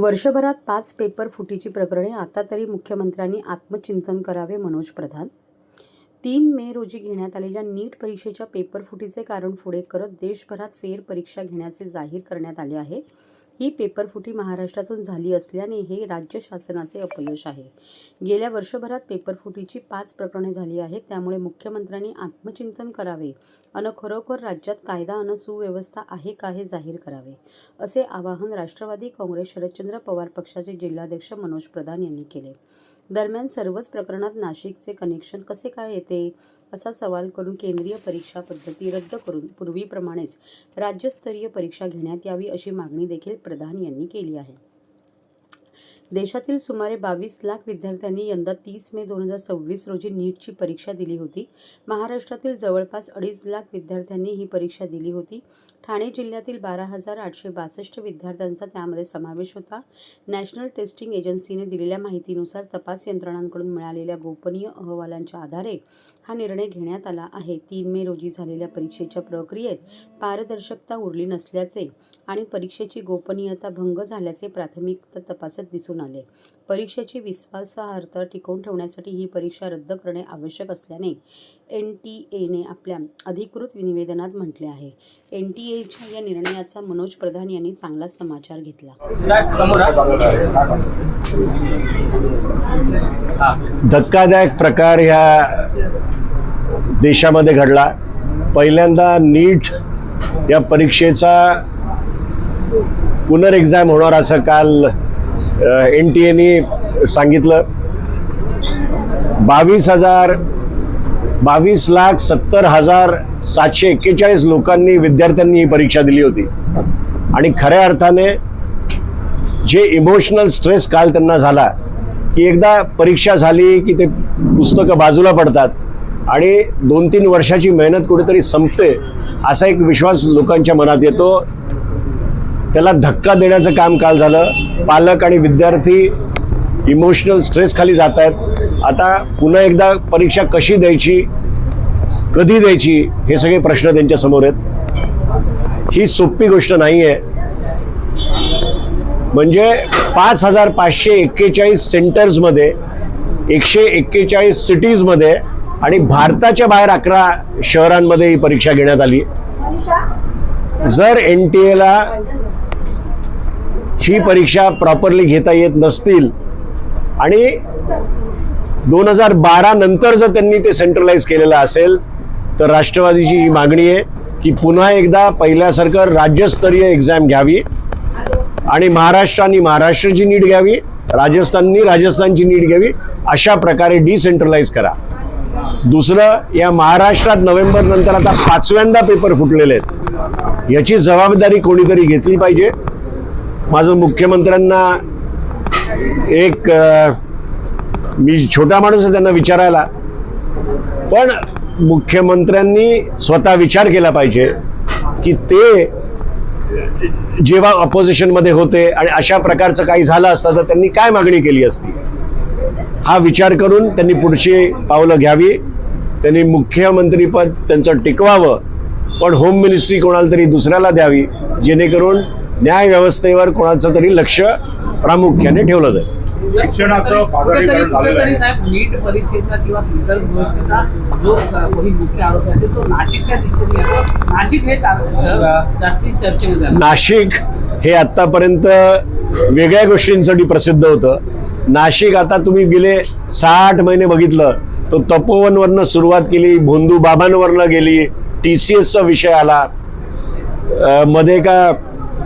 वर्षभरात 5 पेपर फुटीची प्रकरणे, आता तरी मुख्यमंत्र्यांनी आत्मचिंतन करावे. मनोज प्रधान. 3 मे रोजी घेण्यात आलेल्या नीट परीक्षेच्या पेपर फुटीचे कारण पुढे करत देशभरात फेरपरीक्षा घेण्याचे जाहीर करण्यात आले आहे. ही पेपरफुटी महाराष्ट्रातून झाली असल्याने हे राज्य शासनाचे अपयश आहे. गेल्या वर्षभरात पेपरफुटीची 5 प्रकरणे झाली आहेत. त्यामुळे मुख्यमंत्र्यांनी आत्मचिंतन करावे अन खरोखर राज्यात कायदा अन सुव्यवस्था आहे का हे जाहीर करावे, असे आवाहन राष्ट्रवादी काँग्रेस शरदचंद्र पवार पक्षाचे जिल्हाध्यक्ष मनोज प्रधान यांनी केले. दरम्यान सर्वच प्रकरणात नाशिकचे कनेक्शन कसे काय येते, असा सवाल करून केंद्रीय परीक्षा पद्धती रद्द करून पूर्वीप्रमाणेच राज्यस्तरीय परीक्षा घेण्यात यावी, अशी मागणी देखील प्रधान यांनी केली आहे. देशातील सुमारे 22 लाख विद्यार्थ्यांनी यंदा 30 मे 2026 रोजी नीटची परीक्षा दिली होती. महाराष्ट्रातील जवळपास 2.5 लाख विद्यार्थ्यांनी ही परीक्षा दिली होती. ठाणे जिल्ह्यातील 12,862 विद्यार्थ्यांचा त्यामध्ये समावेश होता. नॅशनल टेस्टिंग एजन्सीने दिलेल्या माहितीनुसार तपास यंत्रणांकडून मिळालेल्या गोपनीय अहवालांच्या आधारे हा निर्णय घेण्यात आला आहे. 3 मे रोजी झालेल्या परीक्षेच्या प्रक्रियेत पारदर्शकता उरली नसल्याचे आणि परीक्षेची गोपनीयता भंग झाल्याचे प्राथमिक तपासात दिसून आले. परीक्षेची विश्वासार्हता टिकवून ठेवण्यासाठी ही परीक्षा रद्द करणे आवश्यक असल्याने NTA आपल्या अधिकृत निवेदनात म्हटले आहे. NTAच्या या निर्णयाचा मनोज प्रधान यांनी चांगला समाचार घेतला. धक्कादायक प्रकार ह्या देशामध्ये घडला. पहिल्यांदा नीट या परीक्षेचा पुनर्एक्झाम होणार असं काल NTAने सांगितलं. 22,70,741 लोकांनी विद्यार्थ्यांनी ही परीक्षा दिली होती आणि खऱ्या अर्थाने जे इमोशनल स्ट्रेस काल त्यांना झाला की एकदा परीक्षा झाली की ते पुस्तकं बाजूला पडतात आणि 2-3 वर्षाची मेहनत कुठेतरी संपते असा एक विश्वास लोकांच्या मनात येतो. त्याला धक्का देण्याचं काम काल झालं. पालक आणि विद्यार्थी इमोशनल स्ट्रेस खाली जात आहेत. आता पुन्हा एकदा परीक्षा कशी द्यायची, कधी द्यायची, हे सगळे प्रश्न त्यांच्या समोर आहेत. ही सोपी गोष्ट नाही आहे. म्हणजे 5,541 सेंटर्समध्ये 141 सिटीजमध्ये आणि भारताच्या बाहेर 11 शहरांमध्ये ही परीक्षा घेण्यात आली. जर NTAला ही परीक्षा प्रॉपरली घेता येत नसतील आणि 2012 नंतर जर त्यांनी ते सेंट्रलाइज केलेलं असेल तर राष्ट्रवादीची ही मागणी आहे की पुन्हा एकदा पहिल्यासारखं राज्यस्तरीय एक्झाम घ्यावी आणि महाराष्ट्राने महाराष्ट्राची नीट घ्यावी, राजस्थाननी राजस्थानची नीट घ्यावी, अशा प्रकारे डिसेंट्रलाइज करा. दुसरं, या महाराष्ट्रात नोव्हेंबर नंतर आता 5व्यांदा पेपर फुटलेले आहेत. याची जबाबदारी कोणीतरी घेतली पाहिजे. माझं मुख्यमंत्र्यांना एक मी छोटा माणूस आहे त्यांना विचारायला, पण मुख्यमंत्र्यांनी स्वतः विचार केला पाहिजे की ते जेव्हा ऑपोजिशनमध्ये होते आणि अशा प्रकारचं काही झालं असतं तर त्यांनी काय मागणी केली असती. हा विचार करून त्यांनी पुढची पावलं घ्यावी. त्यांनी मुख्यमंत्रीपद त्यांचं टिकवावं, पण होम मिनिस्ट्री कोणाला तरी दुसऱ्याला द्यावी, जेणेकरून न्याय व्यवस्थेवर कोणाचं तरी लक्ष प्रामुख्याने ठेवलं जाईल. नीट परीक्षेचा किंवा इतर गोष्टीचा जो कोणी मुख्य आरोपी असेल तो नाशिकच्या दिशेने येतो. नाशिक हे जास्ती चर्चेमध्ये झालं. नाशिक हे आतापर्यंत वेगळ्या गोष्टींसाठी प्रसिद्ध होतं. नाशिक आता तुम्ही गेले 60 महिने बघितलं तो तपोवनवरनं सुरुवात केली, भोंदू बाबांवरनं गेली, TCSचा विषय आला, मध्ये का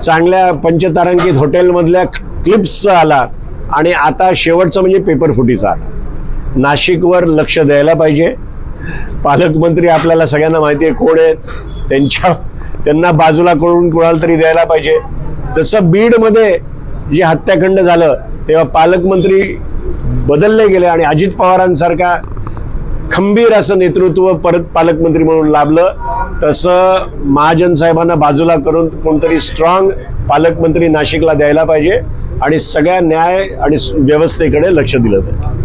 चांगल्या पंचतारांकित हॉटेलमधल्या क्लिप्सचा आला आणि आता शेवटचं म्हणजे पेपरफुटीचा आला. नाशिकवर लक्ष द्यायला पाहिजे. पालकमंत्री आपल्याला सगळ्यांना माहिती आहे कोण आहेत, त्यांना बाजूला करून कोणाला तरी द्यायला पाहिजे. जसं बीडमध्ये जे हत्याकांड झालं तेव्हा पालकमंत्री बदलले गेले आणि अजित पवारांसारखा खंबीर असं नेतृत्व परत पालकमंत्री म्हणून लाभलं, तसं महाजन साहेबांना बाजूला करून कोणतरी स्ट्रॉंग पालकमंत्री नाशिकला द्यायला पाहिजे आणि सगळ्या न्याय आणि व्यवस्थेकडे लक्ष दिलं पाहिजे.